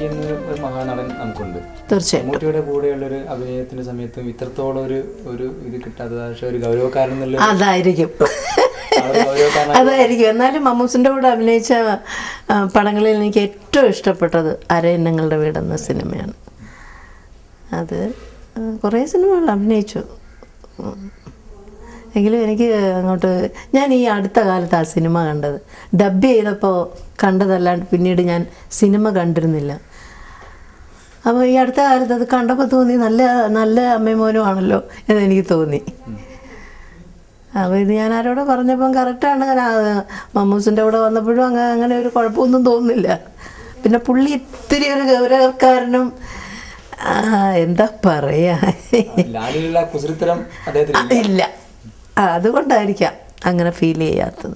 ചെയ്യുന്ന ഒരു മഹാനടൻ നമുക്കുണ്ട്. തീർച്ചയായും മമ്മൂട്ടിയുടെ കൂടെയുള്ളൊരു അഭിനയത്തിന്റെ സമയത്തും ഇത്രത്തോളം ഒരു ഇത് കിട്ടാത്തത് പക്ഷേ ഒരു ഗൗരവക്കാരൻ എന്നുള്ള അതായിരിക്കും. എന്നാലും മമ്മൂസിൻ്റെ കൂടെ അഭിനയിച്ച പടങ്ങളിൽ എനിക്ക് ഏറ്റവും ഇഷ്ടപ്പെട്ടത് അരയന്നങ്ങളുടെ വീടെന്ന സിനിമയാണ്. അത് കുറേ സിനിമകളിൽ അഭിനയിച്ചു. എങ്കിലും എനിക്ക് അങ്ങോട്ട് ഞാൻ ഈ അടുത്ത കാലത്ത് ആ സിനിമ കണ്ടത് ഡബ് ചെയ്തപ്പോൾ കണ്ടതല്ലാണ്ട് പിന്നീട് ഞാൻ സിനിമ കണ്ടിരുന്നില്ല. അപ്പോൾ ഈ അടുത്ത കാലത്ത് അത് കണ്ടപ്പോൾ തോന്നി നല്ല നല്ല അമ്മയും മോനും ആണല്ലോ എന്നെനിക്ക് തോന്നി. അപ്പോൾ ഇത് ഞാൻ ആരോടെ പറഞ്ഞപ്പം കറക്റ്റാണ്. മമ്മൂസിൻ്റെ കൂടെ വന്നപ്പോഴും അങ്ങനെ ഒരു കുഴപ്പമൊന്നും തോന്നുന്നില്ല. പിന്നെ പുള്ളി ഇത്തിരി ഒരു ഗൗരവക്കാരനും എന്താ പറയാ ഇല്ല, അതുകൊണ്ടായിരിക്കാം അങ്ങനെ ഫീൽ ചെയ്യാത്തത്.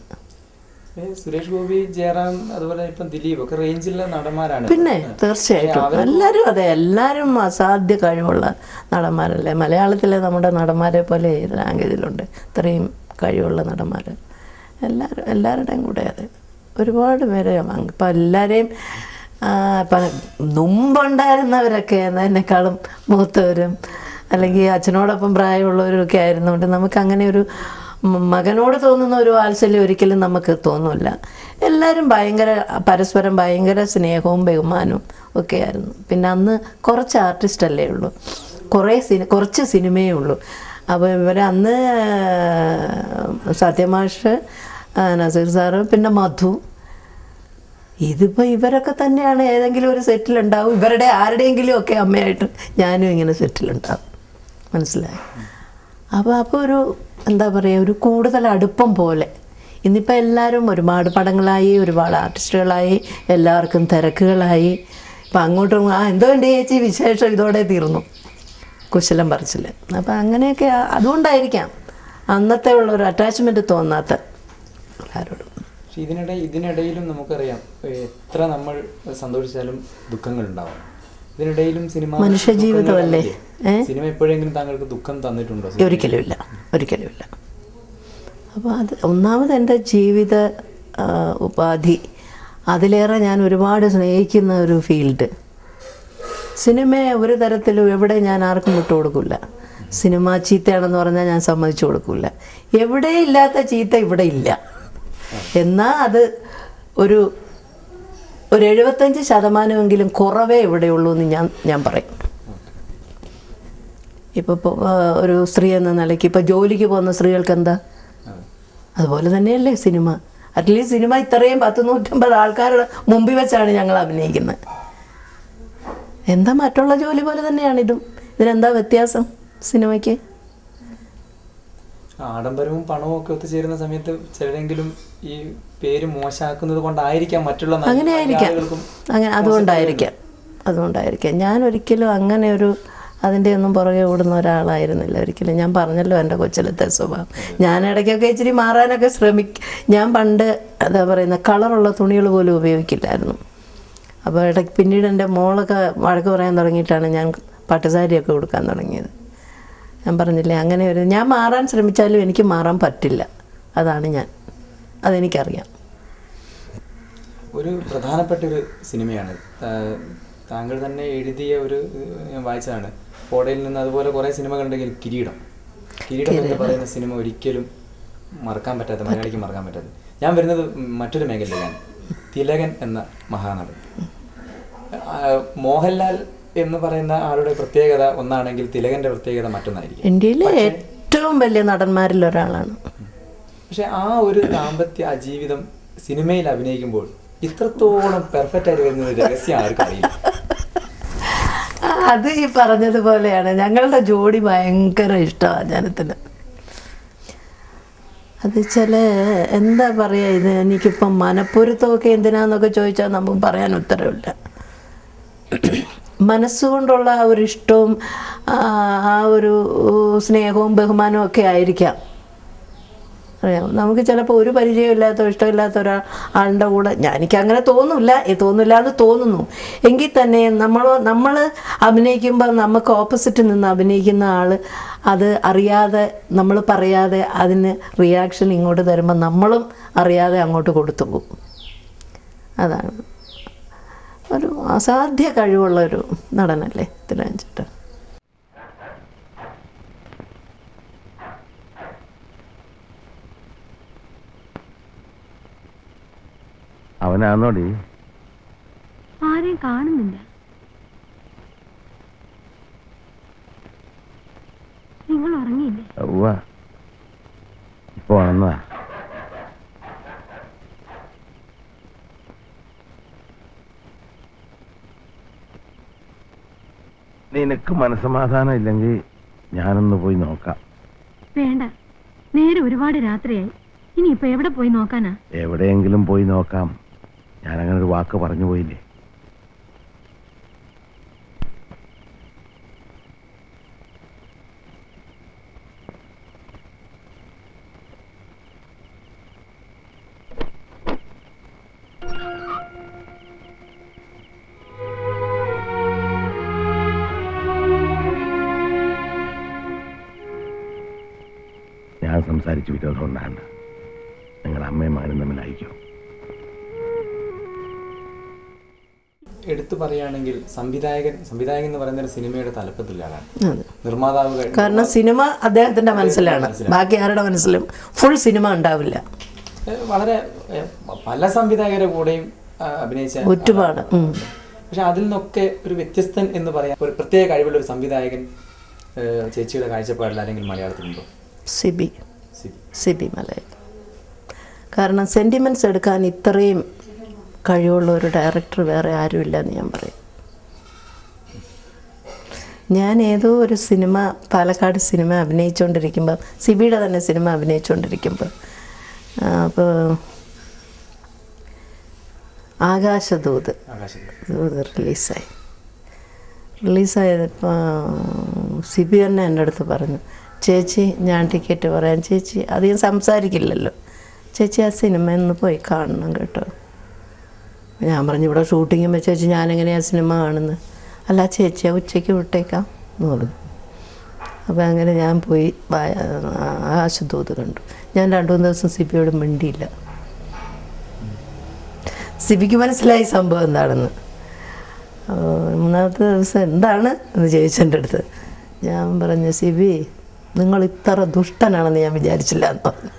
സുരേഷ് ഗോപി, ജയറാം, അതുപോലെ ഇപ്പം ദിലീപ് ഒക്കെ റേഞ്ചിലുള്ള നടന്മാരാണ്. പിന്നെ തീർച്ചയായിട്ടും എല്ലാവരും അതെ, എല്ലാവരും അസാധ്യ കഴിവുള്ള നടന്മാരല്ലേ. മലയാളത്തിലെ നമ്മുടെ നടന്മാരെ പോലെ ലാംഗ്വേജിലുണ്ട് ഇത്രയും കഴിവുള്ള നടന്മാർ. എല്ലാവരുടെയും കൂടെ അതെ ഒരുപാട് പേര്. ഇപ്പം എല്ലാവരെയും ഇപ്പം മുമ്പുണ്ടായിരുന്നവരൊക്കെ എന്നതിനേക്കാളും മൂത്തവരും അല്ലെങ്കിൽ അച്ഛനോടൊപ്പം പ്രായമുള്ളവരും ഒക്കെ ആയിരുന്നുകൊണ്ട് നമുക്ക് അങ്ങനെ ഒരു മകനോട് തോന്നുന്ന ഒരു വാത്സല്യം ഒരിക്കലും നമുക്ക് തോന്നില്ല. എല്ലാവരും പരസ്പരം ഭയങ്കര സ്നേഹവും ബഹുമാനവും ഒക്കെ ആയിരുന്നു. പിന്നെ അന്ന് കുറച്ച് ആർട്ടിസ്റ്റല്ലേ ഉള്ളൂ, കുറച്ച് സിനിമയേ ഉള്ളൂ. അപ്പോൾ അന്ന് സത്യമാഷ്, നസീർ സാറ്, പിന്നെ മധു, ഇതിപ്പോൾ ഇവരൊക്കെ തന്നെയാണ് ഏതെങ്കിലും ഒരു സെറ്റിലുണ്ടാവും. ഇവരുടെ ആരുടെയെങ്കിലും ഒക്കെ അമ്മയായിട്ട് ഞാനും ഇങ്ങനെ സെറ്റിലുണ്ടാവും. മനസ്സിലായി? അപ്പോൾ ഒരു എന്താ പറയുക, ഒരു കൂടുതൽ അടുപ്പം പോലെ. ഇന്നിപ്പോൾ എല്ലാവരും ഒരുപാട് പടങ്ങളായി, ഒരുപാട് ആർട്ടിസ്റ്റുകളായി, എല്ലാവർക്കും തിരക്കുകളായി. ഇപ്പം അങ്ങോട്ടും എന്തോ ഉണ്ട് ചേച്ചി വിശേഷം, ഇതോടെ തീർന്നു കുശലം പറിച്ചിൽ. അപ്പം അങ്ങനെയൊക്കെ അതുകൊണ്ടായിരിക്കാം അന്നത്തെ ഉള്ളൊരു അറ്റാച്ച്മെൻറ്റ് തോന്നാത്ത എല്ലാവരോടും. ഇതിനിടയിലും നമുക്കറിയാം എത്ര നമ്മൾ സന്തോഷിച്ചാലും ദുഃഖങ്ങൾ ഉണ്ടാവും. ഇതിനിടയിലും സിനിമ മനുഷ്യജീവിതമല്ലേ. സിനിമ എപ്പോഴെങ്കിലും താങ്കൾക്ക് ദുഃഖം തന്നിട്ടുണ്ടോ? ഒരിക്കലുമില്ല. അപ്പോൾ അത് ഒന്നാമത് എൻ്റെ ജീവിത ഉപാധി, അതിലേറെ ഞാൻ ഒരുപാട് സ്നേഹിക്കുന്ന ഒരു ഫീൽഡ്. സിനിമയെ ഒരു തരത്തിലും എവിടെ ഞാൻ ആർക്കും വിട്ടു കൊടുക്കില്ല. സിനിമ ചീത്തയാണെന്ന് പറഞ്ഞാൽ ഞാൻ സമ്മതിച്ചു കൊടുക്കില്ല. എവിടെ ഇല്ലാത്ത ചീത്ത ഇവിടെ ഇല്ല. എന്നാൽ അത് ഒരു 75% കുറവേ ഇവിടെയുള്ളൂ എന്ന് ഞാൻ പറയും. ഇപ്പോൾ ഒരു സ്ത്രീ എന്ന നിലയ്ക്ക് ഇപ്പോൾ ജോലിക്ക് പോകുന്ന സ്ത്രീകൾക്ക് എന്താ, അതുപോലെ തന്നെയല്ലേ സിനിമ. അറ്റ്ലീസ്റ്റ് സിനിമ ഇത്രയും 100-150 ആൾക്കാരുടെ മുമ്പിൽ വെച്ചാണ് ഞങ്ങൾ അഭിനയിക്കുന്നത്. എന്താ മറ്റുള്ള ജോലി പോലെ തന്നെയാണിതും. ഇതിനെന്താ വ്യത്യാസം സിനിമയ്ക്ക്? ആഡംബരവും പണവും ഒക്കെ ഒത്തുചേരുന്ന സമയത്ത് ചിലരെങ്കിലും ഈ പേര് മോശമാക്കുന്നത് കൊണ്ടായിരിക്കാം മറ്റുള്ള അതുകൊണ്ടായിരിക്കാം. ഞാൻ ഒരിക്കലും അങ്ങനെ ഒരു അതിൻ്റെ ഒന്നും പുറകെ ഓടുന്ന ഒരാളായിരുന്നില്ല ഒരിക്കലും. ഞാൻ പറഞ്ഞല്ലോ എൻ്റെ കൊച്ചിലത്തെ സ്വഭാവം. ഞാൻ ഇടയ്ക്കൊക്കെ ഇച്ചിരി മാറാനൊക്കെ ഞാൻ പണ്ട് എന്താ പറയുന്ന കളറുള്ള തുണികൾ പോലും ഉപയോഗിക്കില്ലായിരുന്നു. അപ്പോൾ ഇടയ്ക്ക് പിന്നീട് എൻ്റെ മോളൊക്കെ വഴക്ക് പറയാൻ തുടങ്ങിയിട്ടാണ് ഞാൻ പട്ടുസാരിയൊക്കെ കൊടുക്കാൻ തുടങ്ങിയത്. ഞാൻ പറഞ്ഞില്ലേ, അങ്ങനെ ഞാൻ മാറാൻ ശ്രമിച്ചാലും എനിക്ക് മാറാൻ പറ്റില്ല. അതാണ് അതെനിക്കറിയാം. ഒരു പ്രധാനപ്പെട്ട ഒരു സിനിമയാണ് താങ്കൾ തന്നെ എഴുതിയ ഞാൻ വായിച്ചതാണ് കോടയിൽ നിന്ന്. അതുപോലെ കുറേ സിനിമകളുണ്ടെങ്കിൽ കിരീടം എന്ന് പറയുന്ന സിനിമ ഒരിക്കലും മറക്കാൻ പറ്റാത്ത, മലയാളിക്ക് മറക്കാൻ പറ്റാത്ത. ഞാൻ വരുന്നത് മറ്റൊരു മേഖലയിലാണ്. തിലകൻ എന്ന മഹാനടൻ, മോഹൻലാൽ എന്ന് പറയുന്ന ആളുടെ പ്രത്യേകത ഒന്നാണെങ്കിൽ തിലകന്റെ പ്രത്യേകത മറ്റൊന്നായിരിക്കും. ഇന്ത്യയിലെ ഏറ്റവും വലിയ നടന്മാരിൽ ഒരാളാണ്. പക്ഷെ ആ ഒരു ദാമ്പത്യ ജീവിതം സിനിമയിൽ അഭിനയിക്കുമ്പോൾ ഇത്രത്തോളം പെർഫെക്റ്റ് ആയിട്ട് വരുന്നത് രഹസ്യം ആർക്കും അറിയില്ല. അത് ഈ പറഞ്ഞതുപോലെയാണ്, ഞങ്ങളുടെ ജോഡി ഭയങ്കര ഇഷ്ടമാണ് ജനത്തിന്. അത് എന്താ പറയുക, ഇത് എനിക്കിപ്പം മനപ്പൊരുത്തമൊക്കെ എന്തിനാന്നൊക്കെ ചോദിച്ചാൽ നമുക്ക് പറയാൻ ഉത്തരവില്ല. മനസ്സുകൊണ്ടുള്ള ആ ഒരു ഇഷ്ടവും ആ ഒരു സ്നേഹവും ബഹുമാനവും ഒക്കെ ആയിരിക്കാം. അറിയാം, നമുക്ക് ചിലപ്പോൾ ഒരു പരിചയമില്ലാത്ത ഇഷ്ടമില്ലാത്ത ഒരാളുടെ കൂടെ എനിക്കങ്ങനെ തോന്നില്ല എന്ന് തോന്നുന്നു. എങ്കിൽ തന്നെ നമ്മൾ അഭിനയിക്കുമ്പോൾ നമുക്ക് ഓപ്പോസിറ്റ് നിന്ന് അഭിനയിക്കുന്ന ആൾ അത് അറിയാതെ, നമ്മൾ പറയാതെ അതിന് റിയാക്ഷൻ ഇങ്ങോട്ട് തരുമ്പോൾ നമ്മളും അറിയാതെ അങ്ങോട്ട് കൊടുത്തു പോകും. അതാണ്. ഒരു അസാധ്യ കഴിവുള്ളൊരു നടനല്ലേ തിലകൻ ചേട്ടൻ. അവനാന്നോടി? ആരെയും കാണുന്നില്ല. നിങ്ങൾ ഉറങ്ങിയില്ലേ? ഇപ്പൊ വന്നതാ. നിനക്ക് മനസ്സമാധാനം ഇല്ലെങ്കിൽ ഞാനൊന്ന് പോയി നോക്കാം. വേണ്ട, നേരെ ഒരുപാട് രാത്രിയായി. ഇനി ഇപ്പൊ എവിടെ പോയി നോക്കാനാ? എവിടെയെങ്കിലും പോയി നോക്കാം. ഞാനങ്ങനെ ഒരു വാക്ക് പറഞ്ഞു പോയില്ലേ. ഞാൻ സംസാരിച്ച് വിരോധം ഉണ്ടാകണ്ട. നിങ്ങളുടെ അമ്മയും മകനും തമ്മിലായിരിക്കും. എടുത്തു പറയുകയാണെങ്കിൽ സംവിധായകൻ എന്ന് പറയുന്ന ഒരു സിനിമയുടെ തലപ്പത്തിലാണ് നിർമ്മാതാവ്. കാരണം സിനിമ അദ്ദേഹത്തിന്റെ മനസ്സിലാണ്, ബാക്കി ആരുടെ മനസ്സിലും ഫുൾ സിനിമ ഉണ്ടാവില്ല. വളരെ പല സംവിധായകരുടെ കൂടെയും അഭിനയിച്ച ഒരുപാട്. പക്ഷെ അതിൽ നിന്നൊക്കെ ഒരു വ്യത്യസ്തൻ എന്ന് പറയാൻ ഒരു പ്രത്യേക കഴിവുള്ള ഒരു സംവിധായകൻ ചേച്ചിയുടെ കാഴ്ചപ്പാടിൽ അല്ലെങ്കിൽ മലയാളത്തിലുണ്ടോ? സിബി മലയാളം. കാരണം സെന്റിമെന്റ്സ് എടുക്കാൻ ഇത്രയും കഴിവുള്ള ഒരു ഡയറക്ടർ വേറെ ആരുമില്ല എന്ന് ഞാൻ പറയും. ഞാൻ ഏതോ ഒരു സിനിമ, പാലക്കാട് സിനിമ അഭിനയിച്ചുകൊണ്ടിരിക്കുമ്പോൾ, സിബിയുടെ തന്നെ സിനിമ അഭിനയിച്ചുകൊണ്ടിരിക്കുമ്പോൾ, അപ്പോൾ ആകാശദൂത് റിലീസായപ്പോൾ സിബി തന്നെ എൻ്റെ അടുത്ത് പറഞ്ഞു, ചേച്ചി ഞാൻ ടിക്കറ്റ് പറയാം, ചേച്ചി അധികം സംസാരിക്കില്ലല്ലോ, ചേച്ചി ആ സിനിമ ഒന്ന് പോയി കാണണം കേട്ടോ. ഞാൻ പറഞ്ഞു ഇവിടെ ഷൂട്ടിങ്ങും വെച്ച് ചേച്ചി ഞാനെങ്ങനെയാണ് സിനിമ കാണുന്നത്? അല്ല ചേച്ചി ഉച്ചയ്ക്ക് വിട്ടേക്കാം എന്ന് പറഞ്ഞു. അപ്പോൾ അങ്ങനെ ഞാൻ പോയി ആകാശദൂത് കണ്ടു. ഞാൻ 2-3 ദിവസം സിബിയോട് മിണ്ടിയില്ല. സിബിക്ക് മനസ്സിലായി സംഭവം എന്താണെന്ന്. 3-ാമത്തെ ദിവസം എന്താണ് എന്ന് ചോദിച്ചെൻ്റെ അടുത്ത്. ഞാൻ പറഞ്ഞു, സിബി നിങ്ങൾ ഇത്ര ദുഷ്ടനാണെന്ന് ഞാൻ വിചാരിച്ചില്ല എന്ന് പറഞ്ഞു.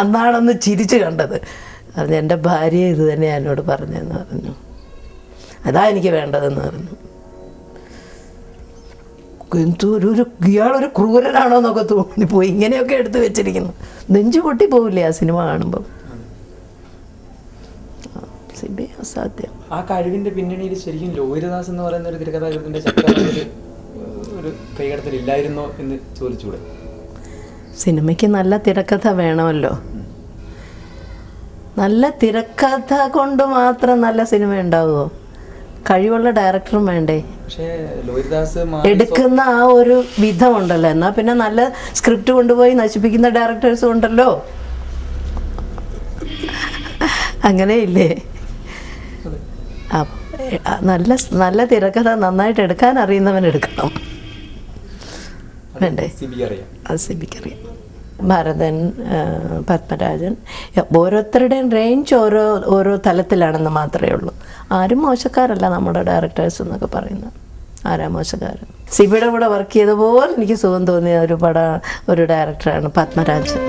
അന്നാണെന്ന് ചിരിച്ച് കണ്ടത്. പറഞ്ഞു എൻ്റെ ഭാര്യ ഇത് തന്നെ എന്നോട് പറഞ്ഞതെന്ന് പറഞ്ഞു. അതാ എനിക്ക് വേണ്ടതെന്ന് പറഞ്ഞു. എന്തൊരു ഇയാളൊരു ക്രൂരനാണോ എന്നൊക്കെ തോന്നിപ്പോയി. ഇങ്ങനെയൊക്കെ എടുത്ത് വെച്ചിരിക്കുന്നു. നെഞ്ചു പൊട്ടി പോവില്ലേ ആ സിനിമ കാണുമ്പോൾ. സിബി അസാധ്യം. ആ കഴിവിന്റെ പിന്നണിയിൽ ശരിക്കും ലോഹിതദാസ് എന്ന് പറയുന്ന ഒരു തിരക്കഥാകൃത്തിന്റെ ശക്തമായ ഒരു കൈകടത്തലില്ലായിരുന്നോ എന്ന് ചോദിച്ചൂടെ? സിനിമയ്ക്ക് നല്ല തിരക്കഥ വേണമല്ലോ. നല്ല തിരക്കഥ കൊണ്ട് മാത്രം നല്ല സിനിമ ഉണ്ടാവുമോ? കഴിവുള്ള ഡയറക്ടറും വേണ്ടേ? എടുക്കുന്ന ആ ഒരു വിധമുണ്ടല്ലോ. എന്നാൽ പിന്നെ നല്ല സ്ക്രിപ്റ്റ് കൊണ്ടുപോയി നശിപ്പിക്കുന്ന ഡയറക്ടേഴ്സും ഉണ്ടല്ലോ. അങ്ങനെയില്ലേ? നല്ല നല്ല തിരക്കഥ നന്നായിട്ട് എടുക്കാൻ അറിയുന്നവൻ എടുക്കണം. വേണ്ടേ? അത് സിബിക്കറിയാം. ഭരതൻ, പത്മരാജൻ, ഓരോരുത്തരുടെയും റേഞ്ച് ഓരോ തലത്തിലാണെന്ന് മാത്രമേ ഉള്ളൂ. ആരും മോശക്കാരല്ല നമ്മുടെ ഡയറക്ടേഴ്സ് എന്നൊക്കെ പറയുന്നത്. ആരാ മോശക്കാരൻ? സിബിയുടെ കൂടെ വർക്ക് ചെയ്തപോലെ എനിക്ക് സുഖം തോന്നിയ ഒരു ഡയറക്ടറാണ് പത്മരാജൻ.